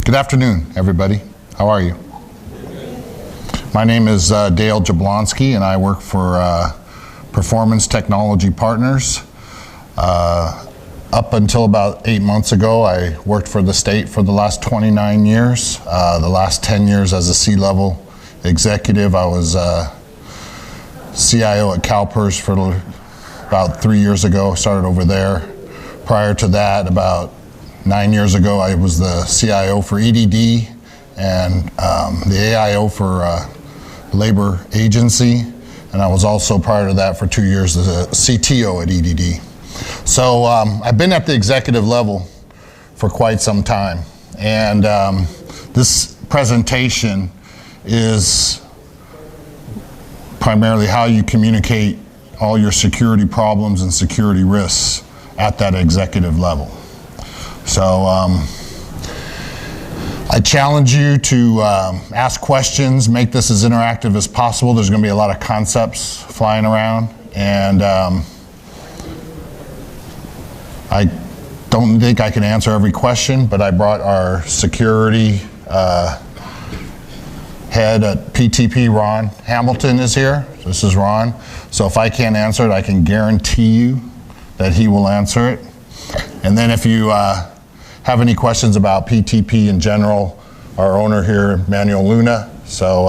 Good afternoon, everybody. How are you? My name is Dale Jablonski, and I work for Performance Technology Partners. Up until about 8 months ago, I worked for the state for the last 29 years. The last 10 years as a C-level executive. I was CIO at CalPERS for about 3 years ago, started over there. Prior to that, about 9 years ago, I was the CIO for EDD and the AIO for Labor Agency, and I was also, prior to that, for 2 years the CTO at EDD. So I've been at the executive level for quite some time, and this presentation is primarily how you communicate all your security problems and security risks at that executive level. So I challenge you to ask questions, make this as interactive as possible. There's going to be a lot of concepts flying around, and I don't think I can answer every question, but I brought our security head at PTP, Ron Hamilton, is here. This is Ron. So if I can't answer it, I can guarantee you that he will answer it. And then if you have any questions about PTP in general, our owner here, Manuel Luna. So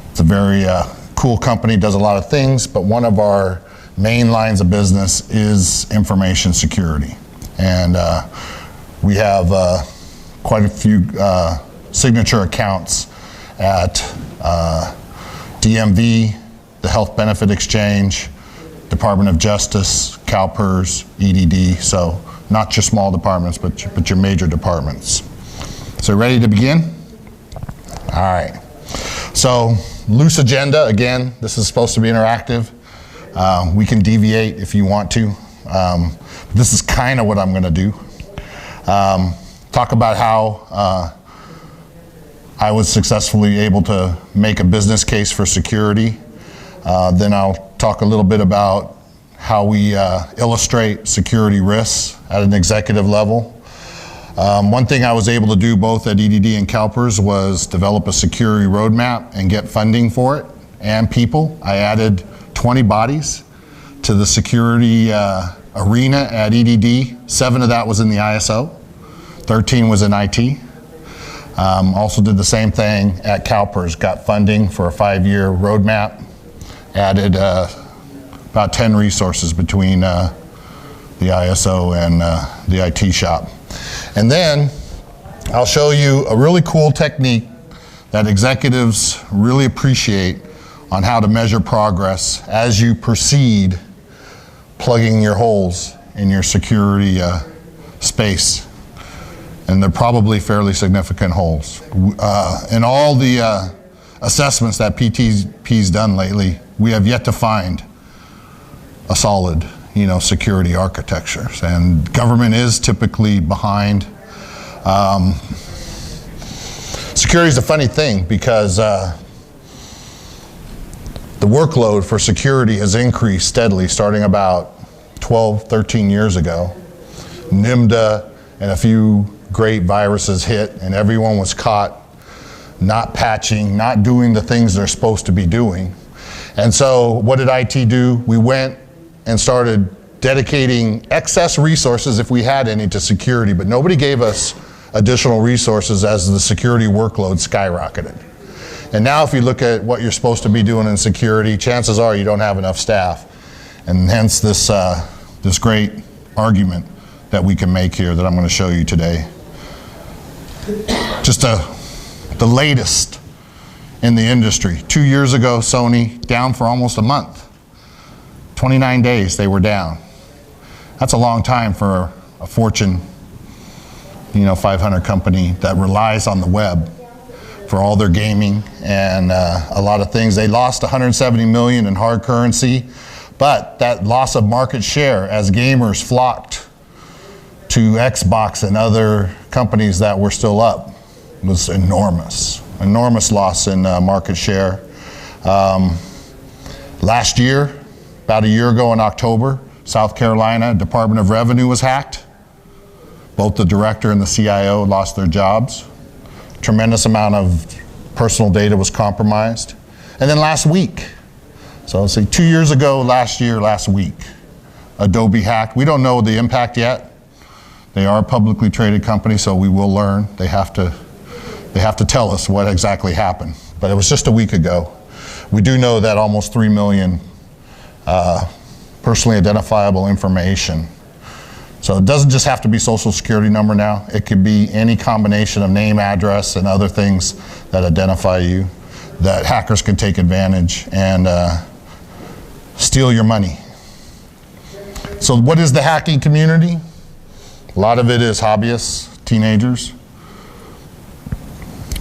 it's a very cool company, does a lot of things, but one of our main lines of business is information security. And we have quite a few signature accounts at DMV, the Health Benefit Exchange, Department of Justice, CalPERS, EDD, so not your small departments, but your major departments. So ready to begin? All right. So loose agenda, again, this is supposed to be interactive. We can deviate if you want to. This is kind of what I'm going to do. Talk about how I was successfully able to make a business case for security. Then I'll talk a little bit about how we illustrate security risks at an executive level. One thing I was able to do both at EDD and CalPERS was develop a security roadmap and get funding for it and people. I added 20 bodies to the security arena at EDD. 7 of that was in the ISO, 13 was in IT. Also did the same thing at CalPERS, got funding for a 5-year roadmap, added about 10 resources between the ISO and the IT shop. And then I'll show you a really cool technique that executives really appreciate on how to measure progress as you proceed plugging your holes in your security space. And they're probably fairly significant holes. In all the assessments that PTP's done lately, we have yet to find a solid, security architecture. And government is typically behind. Security is a funny thing because the workload for security has increased steadily starting about 12, 13 years ago. NIMDA and a few great viruses hit, and everyone was caught not patching, not doing the things they're supposed to be doing. And so what did IT do? We went and started dedicating excess resources, if we had any, to security, but nobody gave us additional resources as the security workload skyrocketed. And now if you look at what you're supposed to be doing in security, chances are you don't have enough staff. And hence this, this great argument that we can make here that I'm going to show you today. Just the latest in the industry. 2 years ago, Sony, down for almost a month. 29 days they were down. That's a long time for a Fortune 500 company that relies on the web for all their gaming and a lot of things. They lost 170 million in hard currency, but that loss of market share as gamers flocked to Xbox and other companies that were still up was enormous. Enormous loss in market share. Last year, about a year ago in October, South Carolina Department of Revenue was hacked. Both the director and the CIO lost their jobs. Tremendous amount of personal data was compromised. And then last week, so let's say 2 years ago, last week, Adobe hacked. We don't know the impact yet. They are a publicly traded company, so we will learn. They have to tell us what exactly happened. But it was just a week ago. We do know that almost 3 million personally identifiable information. So it doesn't just have to be social security number now. It could be any combination of name, address, and other things that identify you that hackers can take advantage and steal your money. So what is the hacking community? A lot of it is hobbyists, teenagers,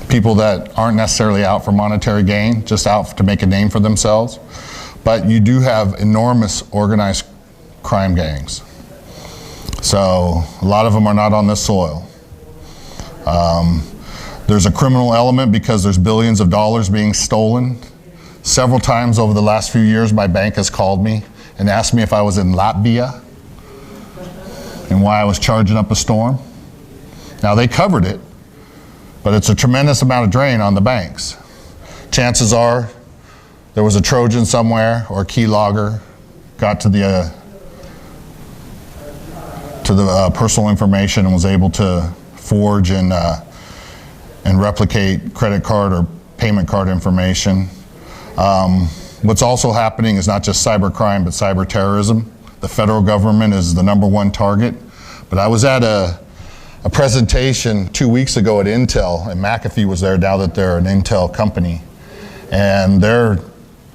people that aren't necessarily out for monetary gain, just out to make a name for themselves. But you do have enormous organized crime gangs. So a lot of them are not on this soil. There's a criminal element because there's billions of dollars being stolen. Several times over the last few years, my bank has called me and asked me if I was in Latvia and why I was charging up a storm. Now they covered it, but it's a tremendous amount of drain on the banks. Chances are there was a Trojan somewhere or a keylogger got to the personal information and was able to forge and replicate credit card or payment card information. What's also happening is not just cybercrime, but cyber terrorism. The federal government is the #1 target. But I was at a presentation 2 weeks ago at Intel, and McAfee was there now that they're an Intel company. And their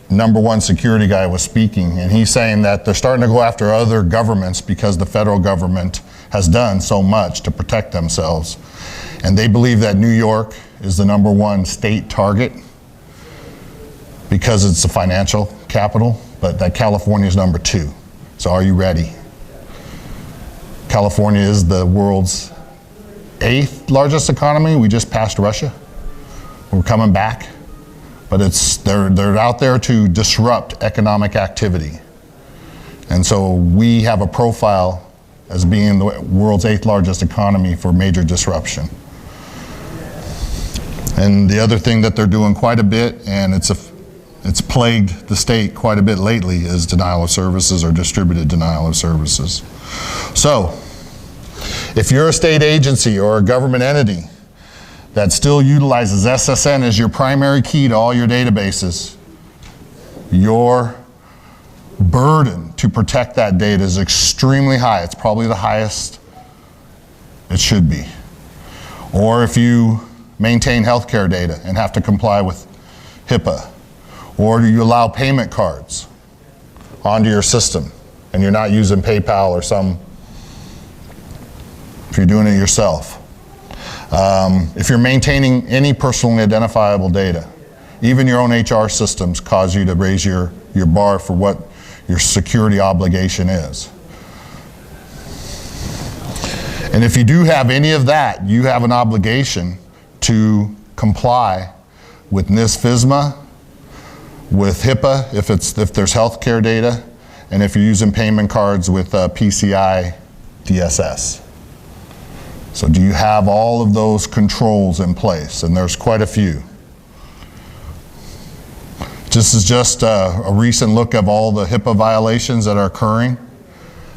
#1 security guy was speaking, and he's saying that they're starting to go after other governments because the federal government has done so much to protect themselves. And they believe that New York is the #1 state target because it's the financial capital, but that California is #2. So are you ready? California is the world's 8th largest economy. We just passed Russia. We're coming back. But they're out there to disrupt economic activity. And so we have a profile as being the world's 8th largest economy for major disruption. And the other thing that they're doing quite a bit, and it's plagued the state quite a bit lately, is denial of services or distributed denial of services. So if you're a state agency or a government entity that still utilizes SSN as your primary key to all your databases, your burden to protect that data is extremely high. It's probably the highest it should be. Or if you maintain healthcare data and have to comply with HIPAA, or do you allow payment cards onto your system and you're not using PayPal or if you're doing it yourself. If you're maintaining any personally identifiable data, even your own HR systems cause you to raise your bar for what your security obligation is. And if you do have any of that, you have an obligation to comply with NIST-FISMA, with HIPAA if there's healthcare data, and if you're using payment cards with PCI DSS. So do you have all of those controls in place? And there's quite a few. This is just a recent look of all the HIPAA violations that are occurring.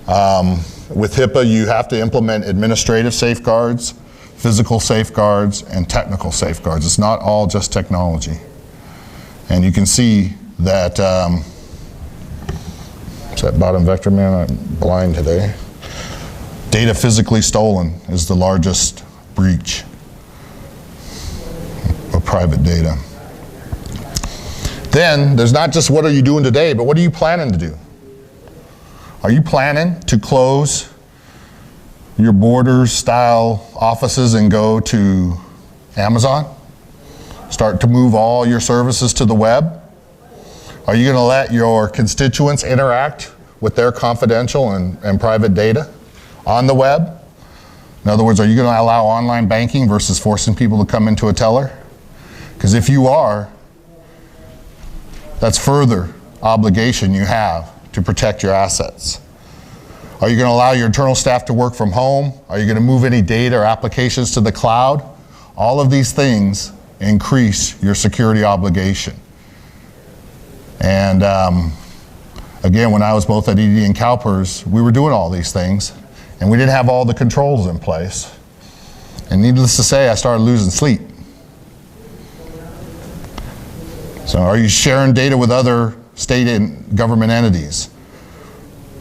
With HIPAA, you have to implement administrative safeguards, physical safeguards, and technical safeguards. It's not all just technology. And you can see that, is that bottom vector, man? I'm blind today. Data physically stolen is the largest breach of private data. Then there's not just what are you doing today, but what are you planning to do? Are you planning to close your Borders style offices and go to Amazon? Start to move all your services to the web? Are you going to let your constituents interact with their confidential and private data on the web? In other words, are you going to allow online banking versus forcing people to come into a teller? Because if you are, that's further obligation you have to protect your assets. Are you going to allow your internal staff to work from home? Are you going to move any data or applications to the cloud? All of these things increase your security obligation. And again, when I was both at EDD and CalPERS, we were doing all these things, and we didn't have all the controls in place. And needless to say, I started losing sleep. So are you sharing data with other state and government entities?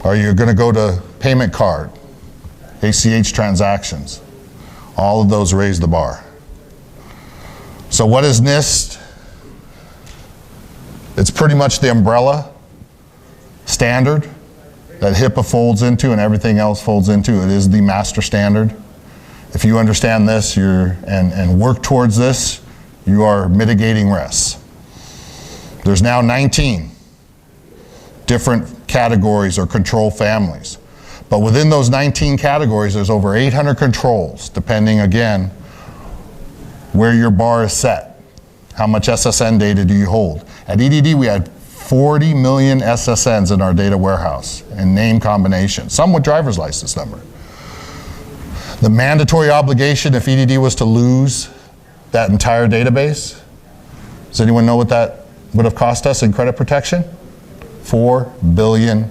Are you going to go to payment card, ACH transactions? All of those raise the bar. So what is NIST? It's pretty much the umbrella standard that HIPAA folds into and everything else folds into. It is the master standard. If you understand this and work towards this, you are mitigating risks. There's now 19 different categories or control families. But within those 19 categories, there's over 800 controls, depending, again, where your bar is set. How much SSN data do you hold? At EDD, we had 40 million SSNs in our data warehouse and name combinations, some with driver's license number. The mandatory obligation, if EDD was to lose that entire database, does anyone know what that would have cost us in credit protection? $4 billion.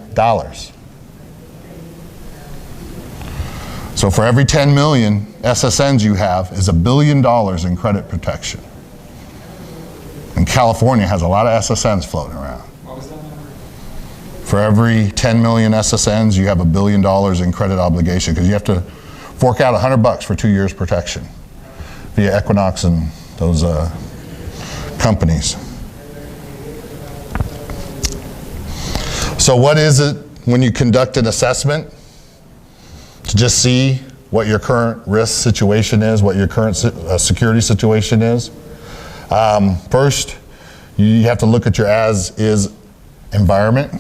So for every 10 million SSNs you have is $1 billion in credit protection. And California has a lot of SSNs floating around. What was that number? For every 10 million SSNs, you have $1 billion in credit obligation because you have to fork out $100 for 2 years protection via Equinox and those companies. So what is it when you conduct an assessment to just see what your current risk situation is, what your current security situation is? First, you have to look at your as-is environment.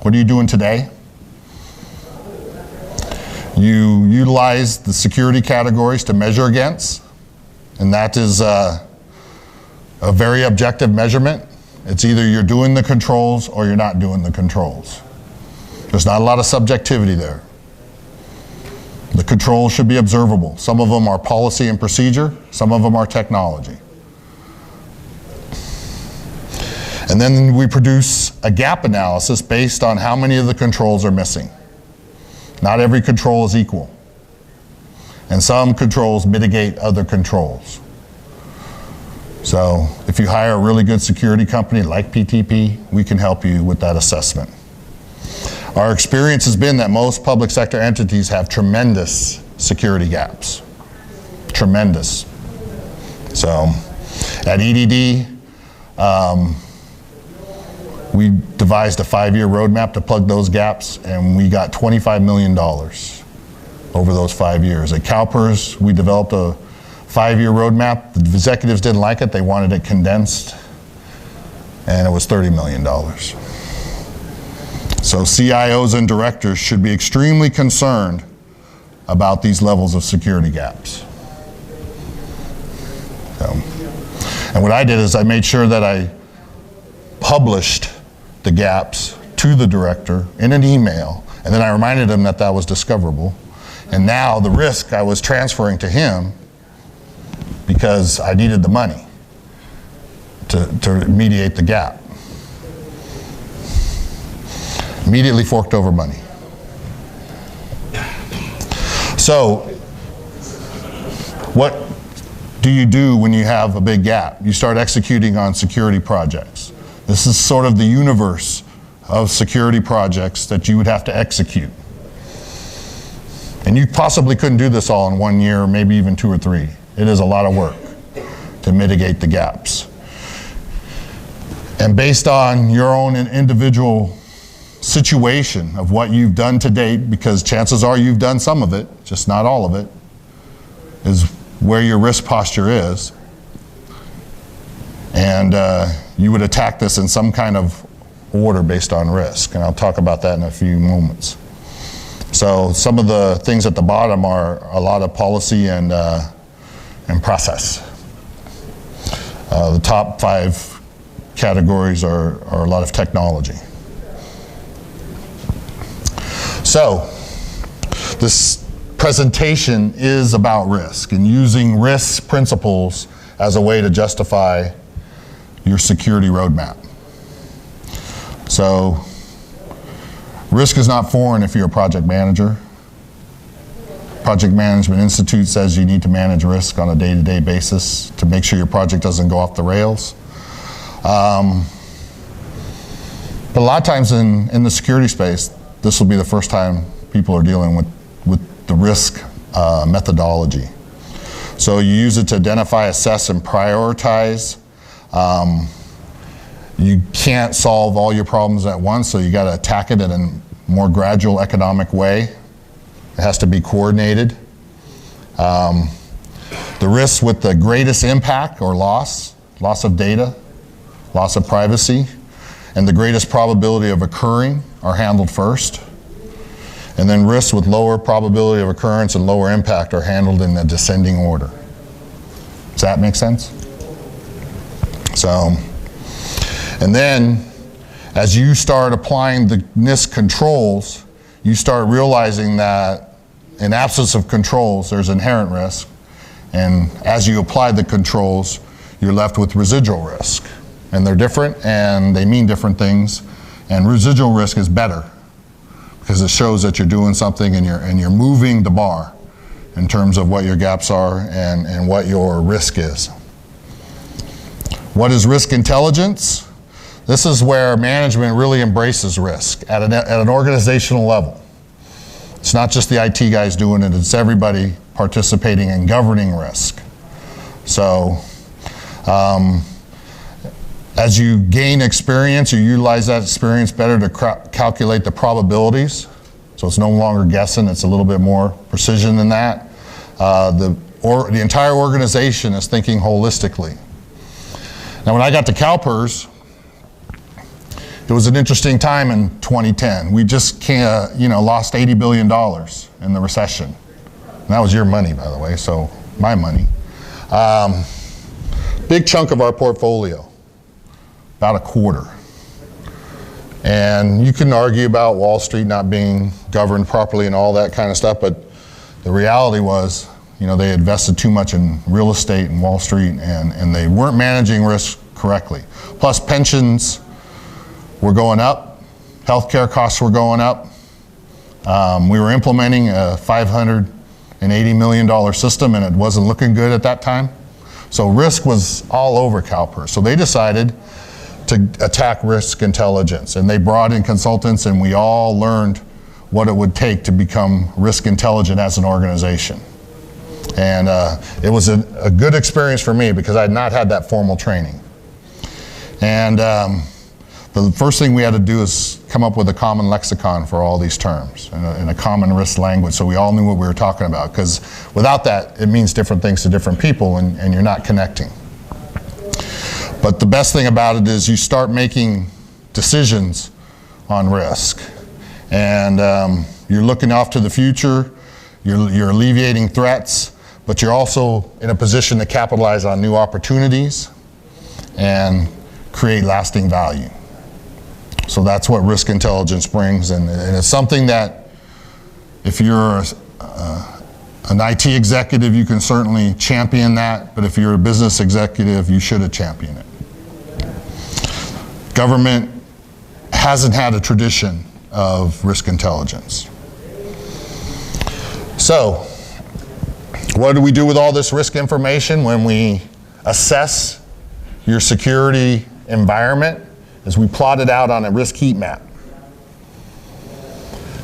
What are you doing today? You utilize the security categories to measure against, and that is a very objective measurement. It's either you're doing the controls or you're not doing the controls. There's not a lot of subjectivity there. The controls should be observable. Some of them are policy and procedure, some of them are technology. And then we produce a gap analysis based on how many of the controls are missing. Not every control is equal. And some controls mitigate other controls. So if you hire a really good security company like PTP, we can help you with that assessment. Our experience has been that most public sector entities have tremendous security gaps. Tremendous. So at EDD, we devised a 5-year roadmap to plug those gaps, and we got $25 million over those 5 years. At CalPERS, we developed a 5-year roadmap. The executives didn't like it. They wanted it condensed, and it was $30 million. So CIOs and directors should be extremely concerned about these levels of security gaps. And what I did is I made sure that I published the gaps to the director in an email, and then I reminded him that that was discoverable. And now the risk I was transferring to him because I needed the money to mediate the gap. Immediately forked over money. So, what do you do when you have a big gap? You start executing on security projects. This is sort of the universe of security projects that you would have to execute. And you possibly couldn't do this all in 1 year, or maybe even 2 or 3. It is a lot of work to mitigate the gaps. And based on your own individual situation of what you've done to date, because chances are you've done some of it, just not all of it, is where your risk posture is. And you would attack this in some kind of order based on risk, and I'll talk about that in a few moments. So some of the things at the bottom are a lot of policy and process. The top 5 categories are a lot of technology. So this presentation is about risk and using risk principles as a way to justify your security roadmap. So risk is not foreign if you're a project manager. Project Management Institute says you need to manage risk on a day-to-day basis to make sure your project doesn't go off the rails. But a lot of times in the security space, this will be the first time people are dealing with the risk methodology. So you use it to identify, assess, and prioritize. You can't solve all your problems at once, so you got to attack it in a more gradual economic way. It has to be coordinated. The risks with the greatest impact or loss of data, loss of privacy, and the greatest probability of occurring are handled first. And then risks with lower probability of occurrence and lower impact are handled in a descending order. Does that make sense? So, and then as you start applying the NIST controls, you start realizing that in absence of controls, there's inherent risk. And as you apply the controls, you're left with residual risk. And they're different and they mean different things. And residual risk is better because it shows that you're doing something and you're moving the bar in terms of what your gaps are and what your risk is. What is risk intelligence? This is where management really embraces risk at an organizational level. It's not just the IT guys doing it, it's everybody participating in governing risk. So, as you gain experience, you utilize that experience better to calculate the probabilities. So it's no longer guessing, it's a little bit more precision than that. The entire organization is thinking holistically. Now when I got to CalPERS, it was an interesting time in 2010. We just lost $80 billion in the recession. And that was your money, by the way, so my money. Big chunk of our portfolio, about a quarter. And you can argue about Wall Street not being governed properly and all that kind of stuff, but the reality was, they invested too much in real estate and Wall Street, and they weren't managing risk correctly. Plus pensions were going up, healthcare costs were going up. We were implementing a $580 million system and it wasn't looking good at that time. So risk was all over CalPERS. So they decided to attack risk intelligence, and they brought in consultants and we all learned what it would take to become risk intelligent as an organization. And it was a good experience for me because I had not had that formal training. And the first thing we had to do is come up with a common lexicon for all these terms and a common risk language so we all knew what we were talking about, because without that it means different things to different people and you're not connecting. But the best thing about it is you start making decisions on risk, and you're looking off to the future, you're alleviating threats, but you're also in a position to capitalize on new opportunities and create lasting value. So that's what risk intelligence brings, and it's something that if you're an IT executive, you can certainly champion that, but if you're a business executive, you should champion it. Government hasn't had a tradition of risk intelligence. So, what do we do with all this risk information when we assess your security environment? Is we plot it out on a risk heat map.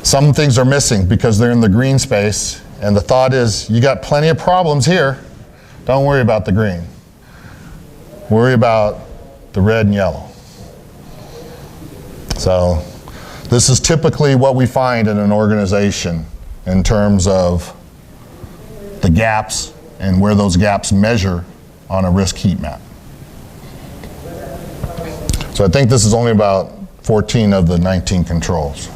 Some things are missing because they're in the green space, and the thought is, you got plenty of problems here, don't worry about the green. Worry about the red and yellow. So This is typically what we find in an organization in terms of the gaps and where those gaps measure on a risk heat map. So I think this is only about 14 of the 19 controls.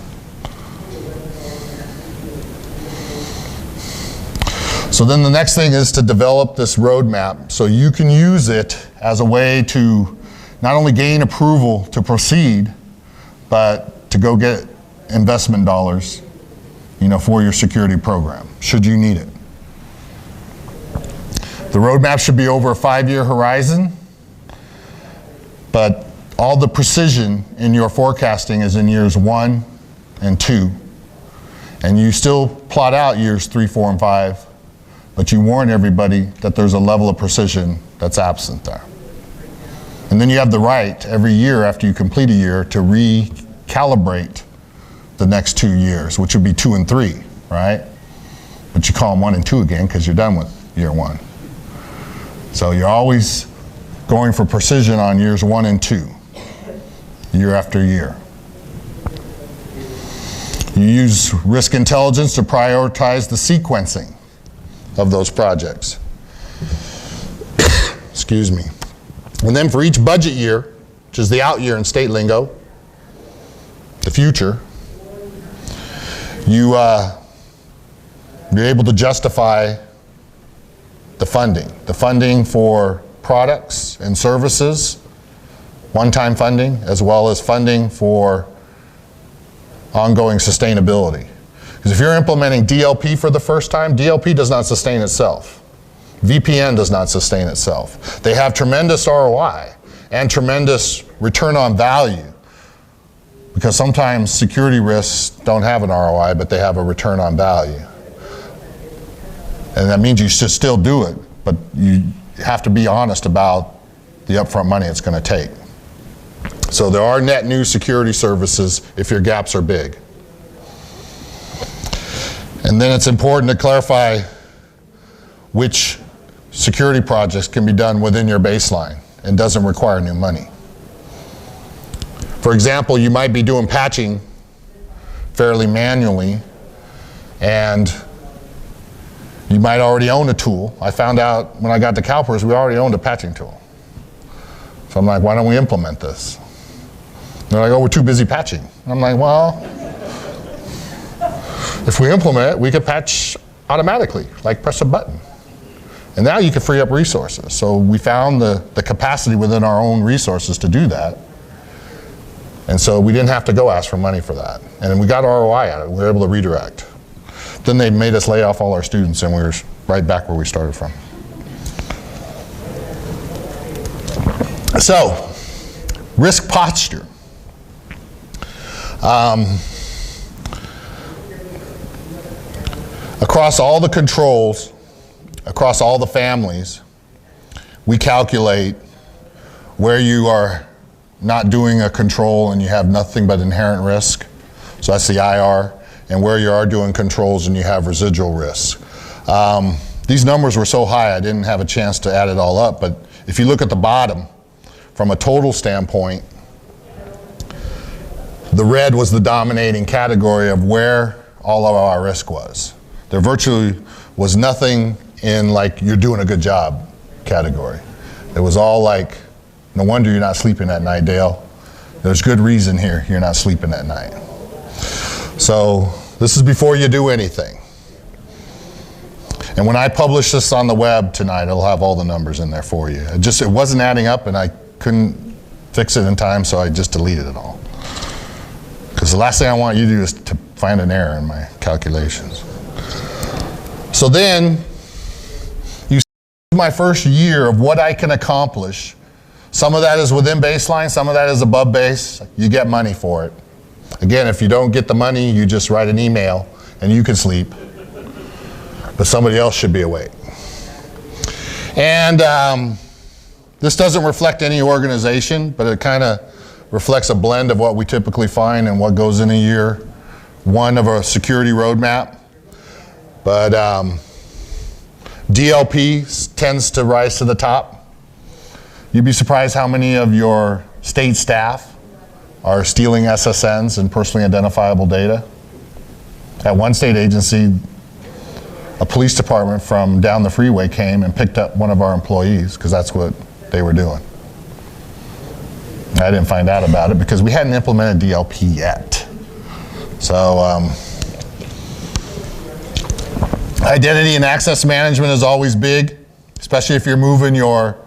So then the next thing is to develop this roadmap so you can use it as a way to not only gain approval to proceed, but to go get investment dollars, for your security program, should you need it. The roadmap should be over a 5-year horizon, but all the precision in your forecasting is in years 1 and 2. And you still plot out years 3, 4, and 5, but you warn everybody that there's a level of precision that's absent there. And then you have the right every year after you complete a year to recalibrate the next 2 years, which would be 2 and 3, right? But you call them 1 and 2 again because you're done with year 1. So you're always going for precision on years 1 and 2, year after year. You use risk intelligence to prioritize the sequencing of those projects. Excuse me. And then for each budget year, which is the out year in state lingo, the future, you're able to justify the funding for products and services, one-time funding, as well as funding for ongoing sustainability. Because if you're implementing DLP for the first time, DLP does not sustain itself. VPN does not sustain itself. They have tremendous ROI and tremendous return on value, because sometimes security risks don't have an ROI, but they have a return on value. And that means you should still do it, but you have to be honest about the upfront money it's going to take. So there are net new security services if your gaps are big. And then it's important to clarify which security projects can be done within your baseline and doesn't require new money. For example, you might be doing patching fairly manually, and you might already own a tool. I found out when I got to CalPERS, we already owned a patching tool. So I'm like, why don't we implement this? And they're like, oh, we're too busy patching. And I'm like, well, if we implement it, we could patch automatically, like press a button. And now you can free up resources. So we found the capacity within our own resources to do that. And so we didn't have to go ask for money for that. And we got ROI out of it. We were able to redirect. Then they made us lay off all our students, and we were right back where we started from. So, risk posture. Across all the controls, across all the families, we calculate where you are not doing a control and you have nothing but inherent risk. So that's the IR. And where you are doing controls and you have residual risk. These numbers were so high I didn't have a chance to add it all up, but if you look at the bottom, from a total standpoint, the red was the dominating category of where all of our risk was. There virtually was nothing in like, you're doing a good job category. It was all like, no wonder you're not sleeping at night, Dale. There's good reason here you're not sleeping at night. So this is before you do anything. And when I publish this on the web tonight, it'll have all the numbers in there for you. It wasn't adding up, and I couldn't fix it in time, so I just deleted it all. Because the last thing I want you to do is to find an error in my calculations. So then, you see my first year of what I can accomplish. Some of that is within baseline, some of that is above base. You get money for it. Again, if you don't get the money, you just write an email and you can sleep. But somebody else should be awake. And this doesn't reflect any organization, but it kind of reflects a blend of what we typically find and what goes in a year one of a security roadmap. But DLP tends to rise to the top. You'd be surprised how many of your state staff are stealing SSNs and personally identifiable data. At one state agency, a police department from down the freeway came and picked up one of our employees because that's what they were doing. I didn't find out about it because we hadn't implemented DLP yet. So identity and access management is always big, especially if you're moving your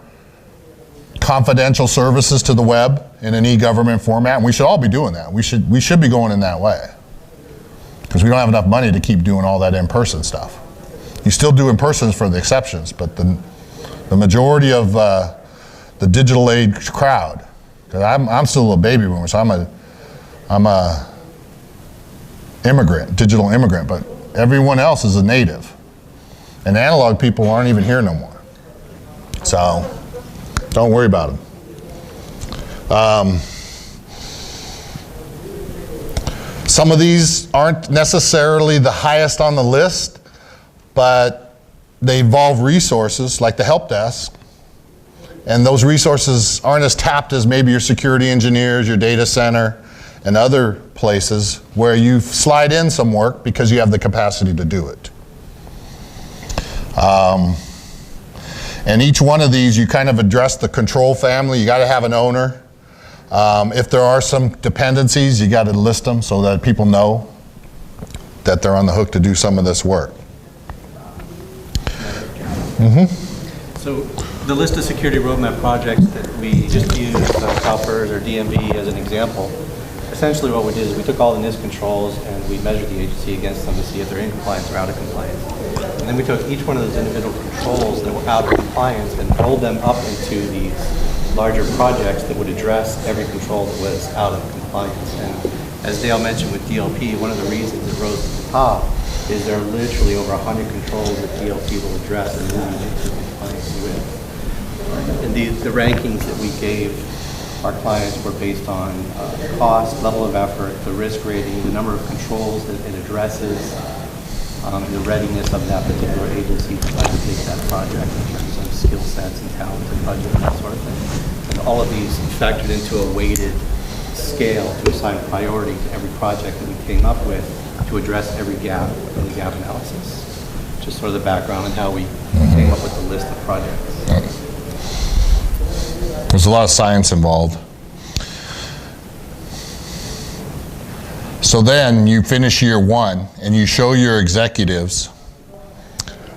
confidential services to the web in an e-government format, and we should all be doing that. We should be going in that way because we don't have enough money to keep doing all that in-person stuff. You still do in-persons for the exceptions, but the majority of the digital age crowd, because I'm still a baby boomer, so I'm a immigrant, digital immigrant, but everyone else is a native. And analog people aren't even here no more. So don't worry about them. Some of these aren't necessarily the highest on the list, but they involve resources like the help desk. And those resources aren't as tapped as maybe your security engineers, your data center, and other places where you slide in some work because you have the capacity to do it. And each one of these, you kind of address the control family. You got to have an owner. If there are some dependencies, you got to list them so that people know that they're on the hook to do some of this work. So the list of security roadmap projects that we just used, CalPERS or DMV as an example, essentially what we did is we took all the NIST controls and we measured the agency against them to see if they're in compliance or out of compliance. And then we took each one of those individual controls that were out of compliance and rolled them up into these larger projects that would address every control that was out of compliance. And as Dale mentioned with DLP, one of the reasons it rose to the top is there are literally over 100 controls that DLP will address and move you into compliance with. And the rankings that we gave our clients were based on cost, level of effort, the risk rating, the number of controls that it addresses, and the readiness of that particular agency to undertake that project in terms of skill sets and talent and budget and that sort of thing. And all of these factored into a weighted scale to assign priority to every project that we came up with to address every gap in the gap analysis. Just sort of the background and how we came up with the list of projects. There's a lot of science involved. So then you finish year one and you show your executives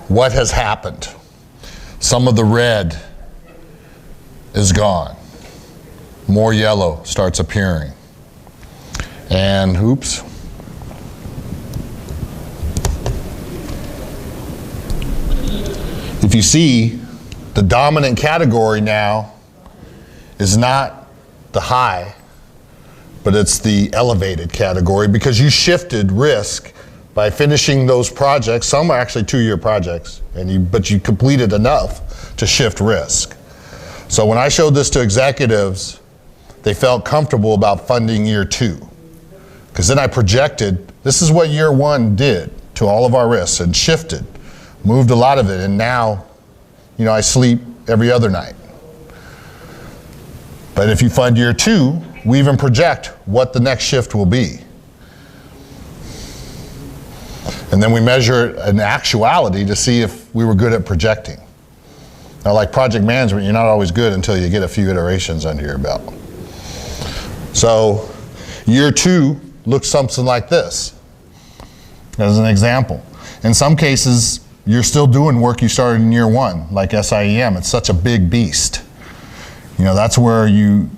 what has happened. Some of the red is gone. More yellow starts appearing. And oops. If you see, the dominant category now is not the high, but it's the elevated category because you shifted risk by finishing those projects. Some are actually 2-year projects, but you completed enough to shift risk. So when I showed this to executives, they felt comfortable about funding year 2. Because then I projected, this is what year 1 did to all of our risks and shifted, moved a lot of it, and now, I sleep every other night. But if you fund year 2, we even project what the next shift will be. And then we measure it in actuality to see if we were good at projecting. Now, like project management, you're not always good until you get a few iterations under your belt. So year 2 looks something like this, as an example. In some cases, you're still doing work you started in year 1, like SIEM. It's such a big beast. That's where you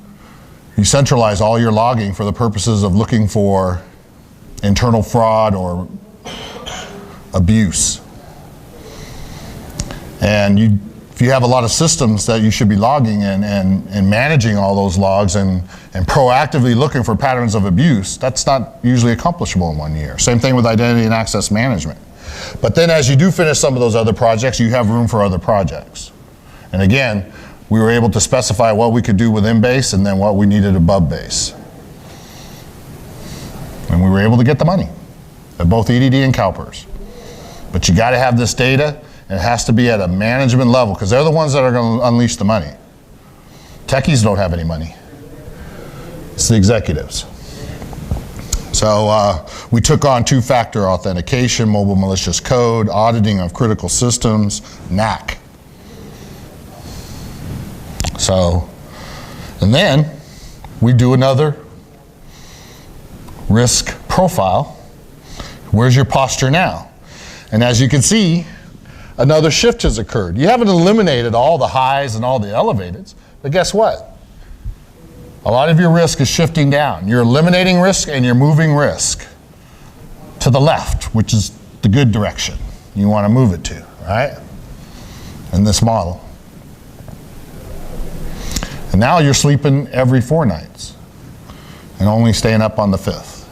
centralize all your logging for the purposes of looking for internal fraud or abuse. And if you have a lot of systems that you should be logging and managing all those logs and proactively looking for patterns of abuse, that's not usually accomplishable in 1 year. Same thing with identity and access management. But then as you do finish some of those other projects, you have room for other projects. And again, we were able to specify what we could do within base and then what we needed above base. And we were able to get the money at both EDD and CalPERS. But you got to have this data, and it has to be at a management level because they're the ones that are going to unleash the money. Techies don't have any money. It's the executives. So we took on two-factor authentication, mobile malicious code, auditing of critical systems, NAC. So, and then we do another risk profile. Where's your posture now? And as you can see, another shift has occurred. You haven't eliminated all the highs and all the elevateds, but guess what? A lot of your risk is shifting down. You're eliminating risk and you're moving risk to the left, which is the good direction you want to move it to, right? In this model. And now you're sleeping every 4 nights and only staying up on the 5th.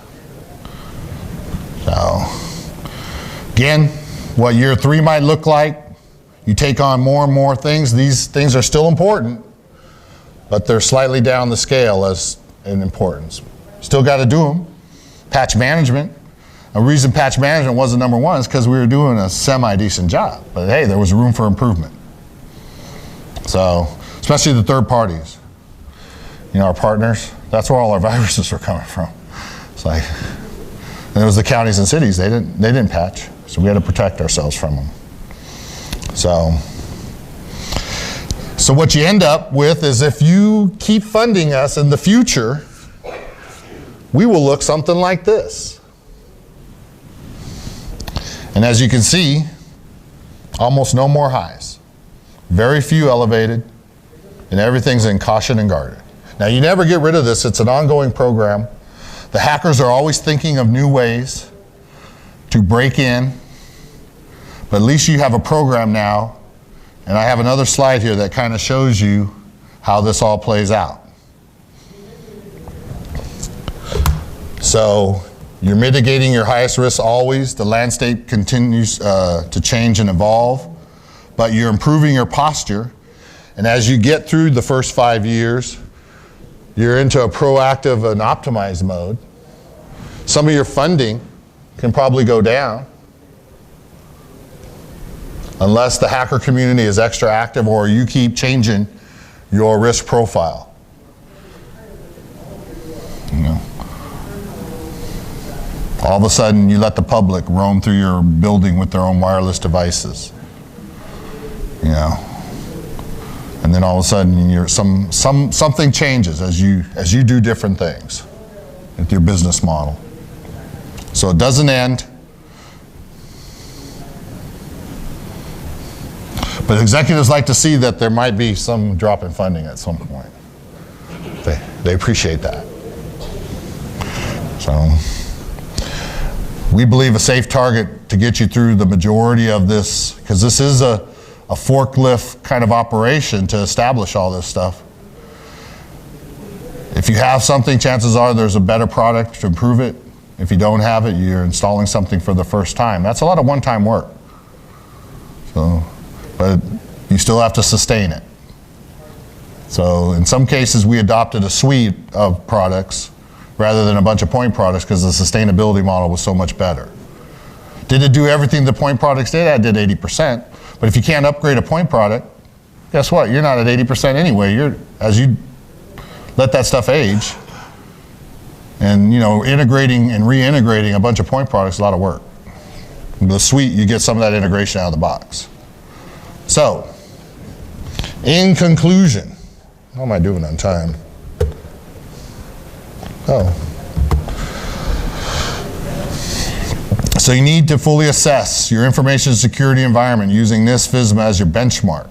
So, again, what year 3 might look like, you take on more and more things. These things are still important, but they're slightly down the scale as in importance. Still got to do them. Patch management. A reason patch management wasn't number 1 is because we were doing a semi-decent job. But hey, there was room for improvement. So, especially the third parties. You know, our partners, that's where all our viruses were coming from. It's like, and it was the counties and cities, they didn't patch. So we had to protect ourselves from them. So what you end up with is if you keep funding us in the future, we will look something like this. And as you can see, almost no more highs. Very few elevated, and everything's in caution and guarded. Now you never get rid of this, it's an ongoing program. The hackers are always thinking of new ways to break in, but at least you have a program now, and I have another slide here that kind of shows you how this all plays out. So you're mitigating your highest risk always. The landscape continues to change and evolve, but you're improving your posture. And as you get through the first 5 years, you're into a proactive and optimized mode. Some of your funding can probably go down unless the hacker community is extra active or you keep changing your risk profile. You know, all of a sudden you let the public roam through your building with their own wireless devices. You know, and then all of a sudden you're something changes as you do different things with your business model. So it doesn't end. But executives like to see that there might be some drop in funding at some point. They appreciate that. So we believe a safe target to get you through the majority of this, because this is a forklift kind of operation to establish all this stuff. If you have something, chances are there's a better product to improve it. If you don't have it, you're installing something for the first time. That's a lot of one-time work. So, but you still have to sustain it. So in some cases, we adopted a suite of products rather than a bunch of point products because the sustainability model was so much better. Did it do everything the point products did? I did 80%. But if you can't upgrade a point product, guess what? You're not at 80% anyway. As you let that stuff age, and you know, integrating and reintegrating a bunch of point products is a lot of work. With the suite, you get some of that integration out of the box. So, in conclusion, how am I doing on time? Oh. So you need to fully assess your information security environment using this FISMA as your benchmark.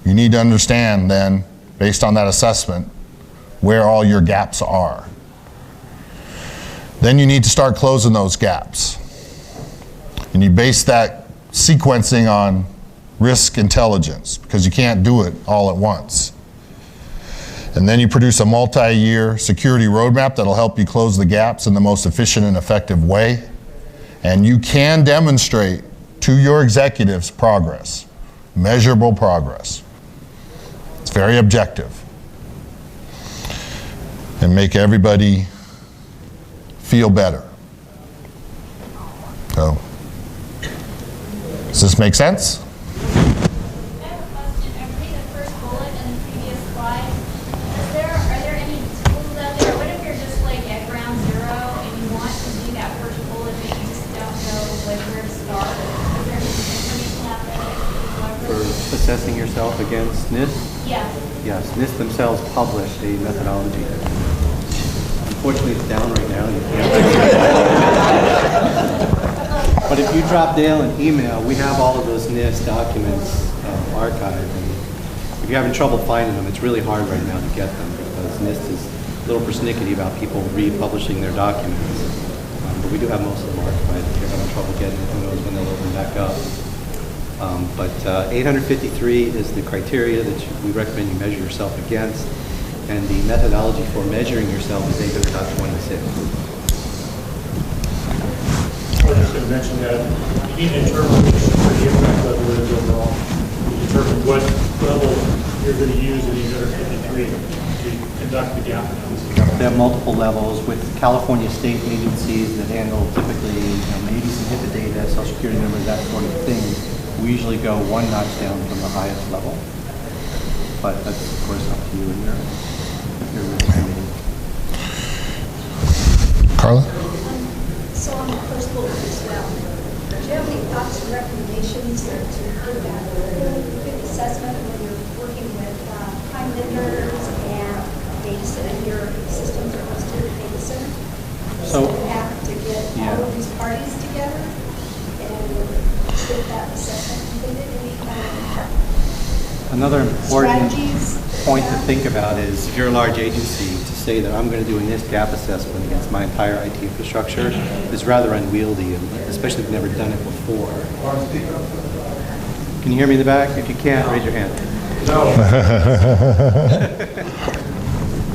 You need to understand then, based on that assessment, where all your gaps are. Then you need to start closing those gaps. And you base that sequencing on risk intelligence, because you can't do it all at once. And then you produce a multi-year security roadmap that'll help you close the gaps in the most efficient and effective way. And you can demonstrate to your executives progress, measurable progress. It's very objective. And make everybody feel better. So, does this make sense? I have a question. I read the first bullet in the previous slide. Are there any tools out there? What if assessing yourself against NIST? Yeah. Yes, NIST themselves publish a methodology. Unfortunately, it's down right now. You can't. But if you drop Dale an email, we have all of those NIST documents archived. And if you're having trouble finding them, it's really hard right now to get them because NIST is a little persnickety about people republishing their documents. But we do have most of them archived. If you're having trouble getting it, who knows when they'll open back up. But 853 is the criteria that we recommend you measure yourself against, and the methodology for measuring yourself is 800.26. I was just going to mention that you need to determine what the impact level is overall. You determine what level you're going to use in 853 to conduct the gap analysis. They have multiple levels with California state agencies that handle typically maybe some HIPAA data, social security numbers, that sort of thing. We usually go one notch down from the highest level, but that's of course up to you and your risk committee. Carla? So on the first bullet as well, do you have any thoughts or recommendations to improve that good assessment when you're working with prime vendors and babysitting your systems are hosted at babysitter? So you have to get all of these parties together and get that assessment completed. Any kind of another important strategies point to think about is if you're a large agency, to say that I'm going to do a NIST gap assessment against my entire IT infrastructure is rather unwieldy, especially if you've never done it before. Can you hear me in the back? If you can't, raise your hand. No.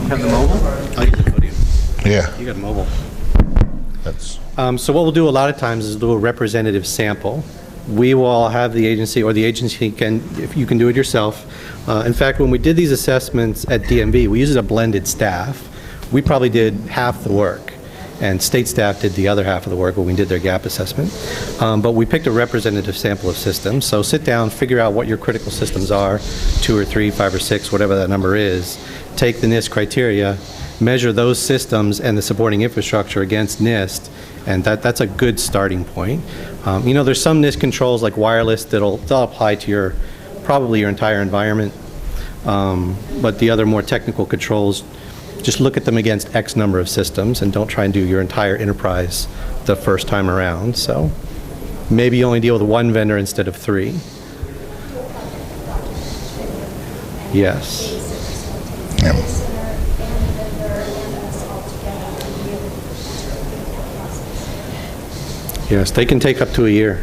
You have the mobile? Oh, you have the podium. Yeah. You got mobile. That's So what we'll do a lot of times is do a representative sample. We will have the agency, or the agency can, if you can do it yourself. In fact, when we did these assessments at DMV, we used a blended staff. We probably did half the work, and state staff did the other half of the work when we did their gap assessment. But we picked a representative sample of systems. So sit down, figure out what your critical systems are, 2 or 3, 5 or 6, whatever that number is. Take the NIST criteria, measure those systems and the supporting infrastructure against NIST, and that's a good starting point. There's some NIST controls like wireless they'll apply to probably your entire environment, but the other more technical controls, just look at them against X number of systems and don't try and do your entire enterprise the first time around. So maybe you only deal with one vendor instead of 3. Yes. Yep. Yes, they can take up to a year.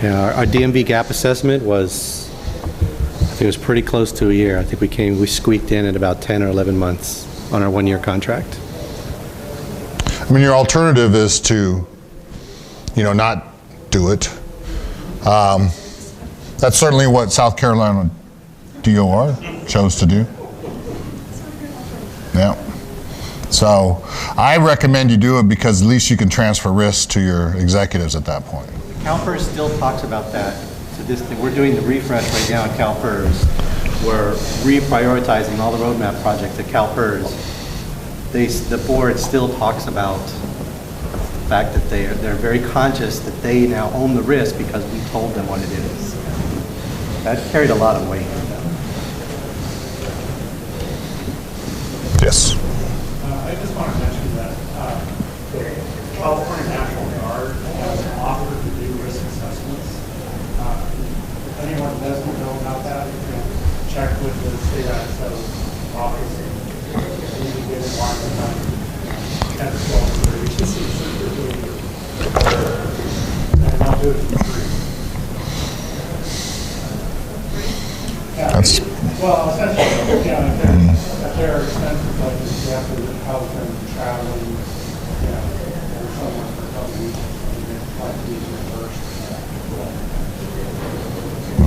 Yeah, our DMV gap assessment was, I think it was pretty close to a year. I think we squeaked in at about 10 or 11 months on our 1-year contract. I mean, your alternative is to, not do it. That's certainly what South Carolina DOR chose to do. Yeah. So I recommend you do it because at least you can transfer risks to your executives at that point. CalPERS still talks about that to this thing. We're doing the refresh right now at CalPERS. We're reprioritizing all the roadmap projects at CalPERS. The board still talks about the fact that they're very conscious that they now own the risk because we told them what it is. That carried a lot of weight with them. Yes. I just want to mention that the California National Guard has offered to do risk assessments. If anyone doesn't know about that, you can check with the state ISO office and you can get in line with them. 10 to 12 for agencies that they're doing it. And I'll do it for free. Yeah, well, essentially, at their expenses, like if you have to help them traveling, or someone for a couple weeks, like these reimbursed.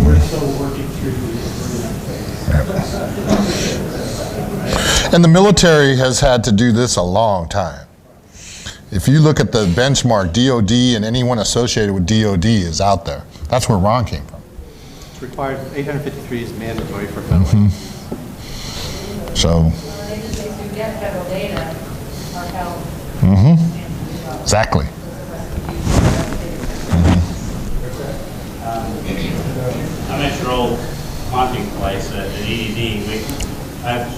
We're still working through the agreement phase. And the military has had to do this a long time. If you look at the benchmark, DOD and anyone associated with DOD is out there. That's where Ron came from. It's required, 853 is mandatory for federal. So. Agencies who get federal data are held. Exactly. I'm at your old haunting place at EDD. I've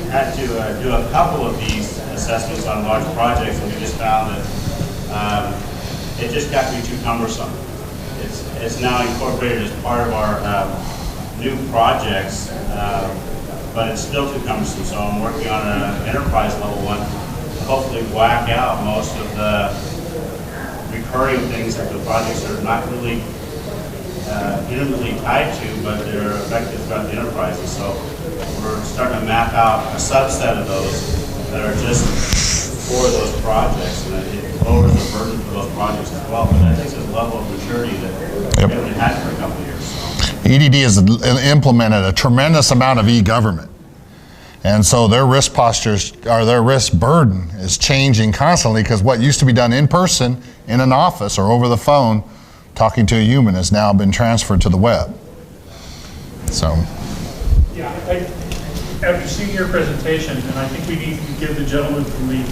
had to do a couple of these assessments on large projects, and we just found that it just got to be too cumbersome. It's now incorporated as part of our new projects, but it's still too cumbersome. So I'm working on an enterprise level one to hopefully whack out most of the recurring things that the projects are not really intimately tied to, but they're effective throughout the enterprises. So we're starting to map out a subset of those that are just for those projects, and it lowers the burden for those projects as well. But I think it's a level of maturity that we haven't had for a couple of years. So. EDD has implemented a tremendous amount of e-government. And so their risk postures, or their risk burden is changing constantly, because what used to be done in person in an office or over the phone talking to a human has now been transferred to the web. So. Yeah, after seeing your presentation, and I think we need to give the gentleman from the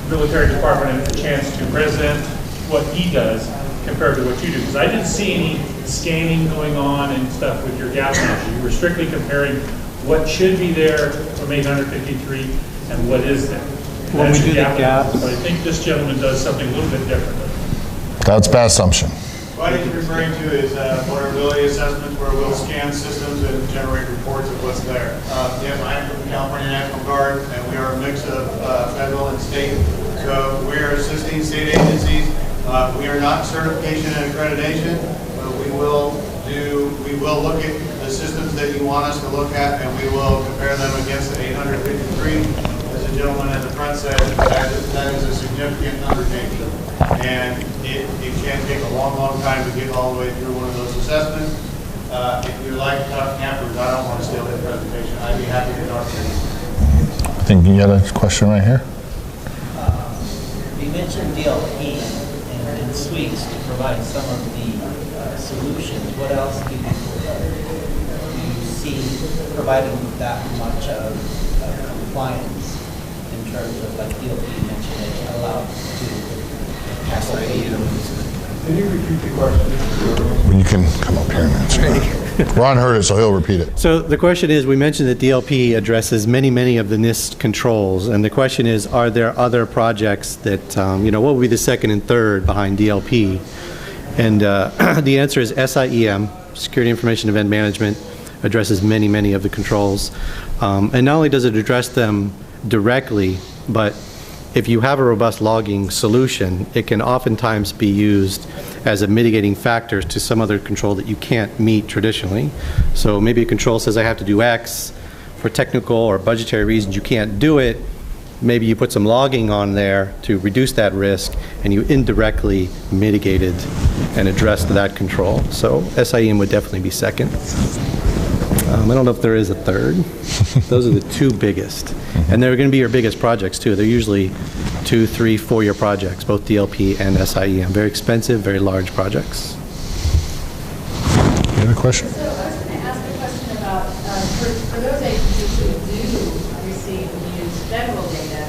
military department a chance to present what he does compared to what you do, because I didn't see any scanning going on and stuff with your gap analysis. You were strictly comparing what should be there from 853 and what is there. When we do the gaps, but I think this gentleman does something a little bit differently. That's a bad assumption. What he's referring to is vulnerability assessments, where we'll scan systems and generate reports of what's there. Yes, I am from the California National Guard, and we are a mix of federal and state. So we are assisting state agencies. We are not certification and accreditation, but we will look at the systems that you want us to look at, and we will compare them against the 853. As the gentleman at the front said, that is a significant undertaking. And it can take a long, long time to get all the way through one of those assessments. If you'd like to talk campers, I don't want to steal that presentation. I'd be happy to talk to you. I think you got a question right here. You mentioned DLP and suites to provide some of the solutions. What else do you see providing that much of compliance in terms of, like DLP you mentioned, it allowed to Can you repeat the question? You can come up here and answer. Ron heard it, so he'll repeat it. So the question is, we mentioned that DLP addresses many of the NIST controls, and the question is, are there other projects that, what would be the second and third behind DLP? And the answer is SIEM, Security Information Event Management, addresses many of the controls. And not only does it address them directly, but if you have a robust logging solution, it can oftentimes be used as a mitigating factor to some other control that you can't meet traditionally. So maybe a control says I have to do X for technical or budgetary reasons, you can't do it. Maybe you put some logging on there to reduce that risk, and you indirectly mitigated and addressed that control. So SIEM would definitely be second. I don't know if there is a third. Those are the two biggest. And they're going to be your biggest projects too. They're usually 2, 3, 4-year projects, both DLP and SIEM. Very expensive, very large projects. You have a question? So I was going to ask a question about, for those agencies who do receive and use federal data,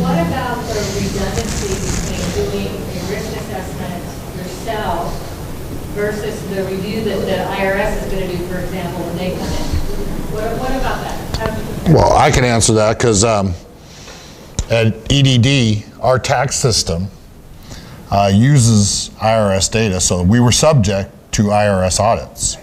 what about the redundancy between doing a risk assessment yourself versus the review that the IRS is going to do, for example, when they come in? What about that? Well, I can answer that, because at EDD, our tax system uses IRS data, so we were subject to IRS audits.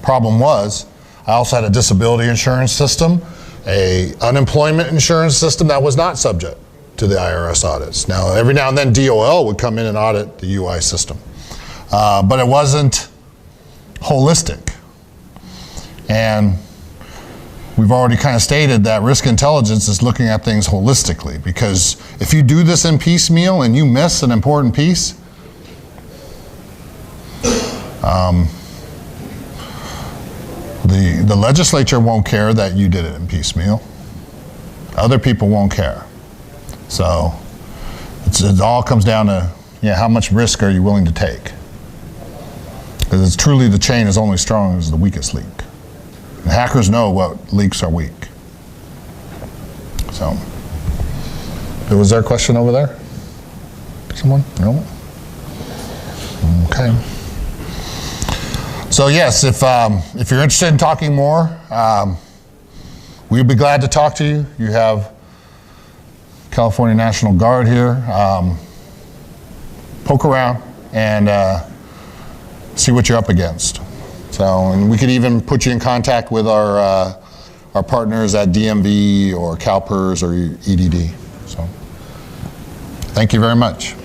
Problem was, I also had a disability insurance system, a unemployment insurance system that was not subject to the IRS audits. Now, every now and then DOL would come in and audit the UI system, but it wasn't holistic. And we've already kind of stated that risk intelligence is looking at things holistically, because if you do this in piecemeal and you miss an important piece, the legislature won't care that you did it in piecemeal. Other people won't care. So it all comes down to, how much risk are you willing to take? Because it's truly, the chain is only strong as the weakest link. And hackers know what leaks are weak. So, was there a question over there? Someone? No? Okay. So yes, if you're interested in talking more, we'd be glad to talk to you. You have California National Guard here. Poke around and see what you're up against. So, and we could even put you in contact with our partners at DMV or CalPERS or EDD. So, thank you very much.